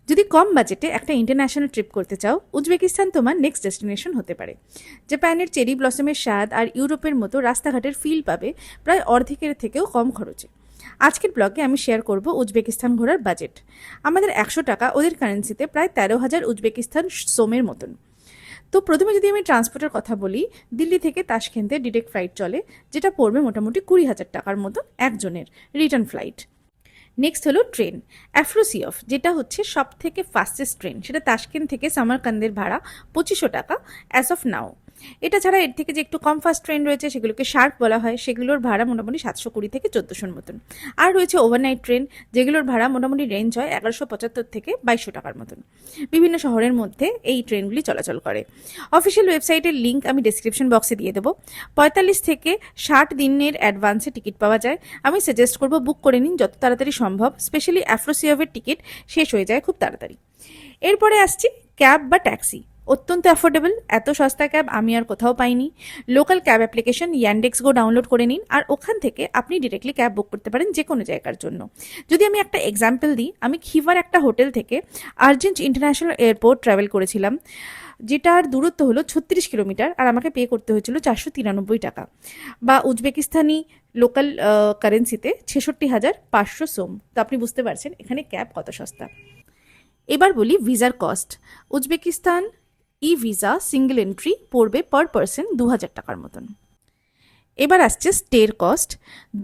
যদি কম বাজেটে একটা ইন্টারন্যাশনাল ট্রিপ করতে চাও, উজবেকিস্তান তোমার নেক্সট ডেস্টিনেশন হতে পারে। জাপানের চেরি ব্লসমের স্বাদ আর ইউরোপের মতো রাস্তাঘাটের ফিল পাবে প্রায় অর্ধেকের থেকেও কম খরচে। আজকের ব্লগে আমি শেয়ার করব উজবেকিস্তান ঘোরার বাজেট। আমাদের 100 টাকা ওদের কারেন্সিতে প্রায় 13,000 উজবেকিস্তান সোমের মতন। তো প্রথমে যদি আমি ট্রান্সপোর্টের কথা বলি, দিল্লি থেকে তাশকেন্তে ডিরেক্ট ফ্লাইট চলে, যেটা পড়বে মোটামুটি 20,000 টাকার মতো একজনের রিটার্ন ফ্লাইট। নেক্সট হলো ট্রেন অ্যাফ্রোসিয়ফ, যেটা হচ্ছে সব থেকে ফাস্টেস্ট ট্রেন। সেটা তাশকেন্দ থেকে সামারকান্দের ভাড়া 2500 টাকা অ্যাজ অফ নাও। এটা ছাড়া এর থেকে যে একটু কম ফাস্ট ট্রেন রয়েছে, সেগুলোকে শার্ক বলা হয়, সেগুলোর ভাড়া মোটামুটি 720 থেকে 1400 মতন। আর রয়েছে ওভারনাইট ট্রেন, যেগুলোর ভাড়া মোটামুটি রেঞ্জ হয় 1175 থেকে 2200 টাকার মতন। বিভিন্ন শহরের মধ্যে এই ট্রেনগুলি চলাচল করে। অফিসিয়াল ওয়েবসাইটের লিঙ্ক আমি ডেসক্রিপশন বক্সে দিয়ে দেবো। 45 থেকে 60 দিনের অ্যাডভান্সে টিকিট পাওয়া যায়। আমি সাজেস্ট করবো বুক করে নিন যত তাড়াতাড়ি সম্ভব, স্পেশালি অ্যাফ্রোসিয়ফের টিকিট শেষ হয়ে যায় খুব তাড়াতাড়ি। এরপরে আসছি ক্যাব বা ট্যাক্সি। অত্যন্ত অ্যাফোর্ডেবল, এত সস্তা ক্যাব আমি আর কোথাও পাইনি। লোকাল ক্যাব অ্যাপ্লিকেশন ইয়ান্ডেক্স গো ডাউনলোড করে নিন, আর ওখান থেকে আপনি ডিরেক্টলি ক্যাব বুক করতে পারেন যে কোনো জায়গার জন্য। যদি আমি একটা এক্সাম্পল দিই, আমি খিভার একটা হোটেল থেকে আর্জেন্ট ইন্টারন্যাশনাল এয়ারপোর্ট ট্রাভেল করেছিলাম, যেটার দূরত্ব হলো 36 কিলোমিটার, আর আমাকে পে করতে হয়েছিল 493 টাকা, বা উজবেকিস্তানি লোকাল কারেন্সিতে 66,500 সোম। তো আপনি বুঝতে পারছেন এখানে ক্যাব কত সস্তা। এবার বলি ভিসার কস্ট। উজবেকিস্তান ই ভিসা সিঙ্গেল এন্ট্রি পড়বে পার পার্সন 2,000 টাকার মতন। এবার আসছে স্টের কস্ট।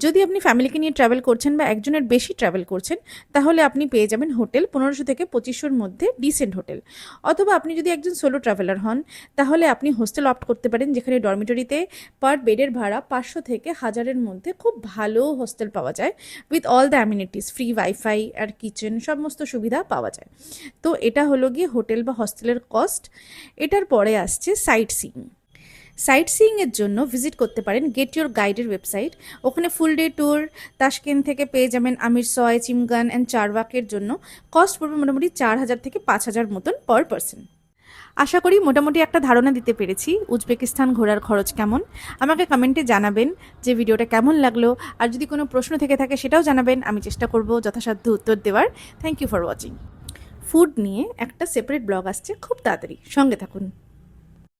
যদি আপনি ফ্যামিলিকে নিয়ে ট্রাভেল করছেন বা একজনের বেশি ট্রাভেল করছেন, তাহলে আপনি পেয়ে যাবেন হোটেল 1500 থেকে 2500-র মধ্যে ডিসেন্ট হোটেল। অথবা আপনি যদি একজন সোলো ট্রাভেলার হন, তাহলে আপনি হোস্টেল অপ্ট করতে পারেন, যেখানে ডরমিটরিতে পার বেডের ভাড়া 500 থেকে 1000-এর মধ্যে খুব ভালো হোস্টেল পাওয়া যায়, with all the amenities, free wifi আর কিচেন, সমস্ত সুবিধা পাওয়া যায়। তো এটা হলো গিয়ে হোটেল বা হস্টেলের কস্ট। এটার পরে আসছে সাইট সিইং। সাইট সিইংয়ের জন্য ভিজিট করতে পারেন গেট ইউর গাইডের ওয়েবসাইট। ওখানে ফুল ডে ট্যুর তাশকেন্দ থেকে পেয়ে যাবেন আমিরসয়, চিমগান অ্যান্ড চারবাকের জন্য। কস্ট পড়বে মোটামুটি 4,000 থেকে 5,000 মতন পার পার্সন। আশা করি মোটামুটি একটা ধারণা দিতে পেরেছি উজবেকিস্তান ঘোরার খরচ কেমন। আমাকে কমেন্টে জানাবেন যে ভিডিওটা কেমন লাগলো, আর যদি কোনো প্রশ্ন থেকে থাকে সেটাও জানাবেন, আমি চেষ্টা করব যথাসাধ্য উত্তর দেওয়ার। Thank you for watching. Food নিয়ে একটা সেপারেট ব্লগ আসছে খুব তাড়াতাড়ি, সঙ্গে থাকুন।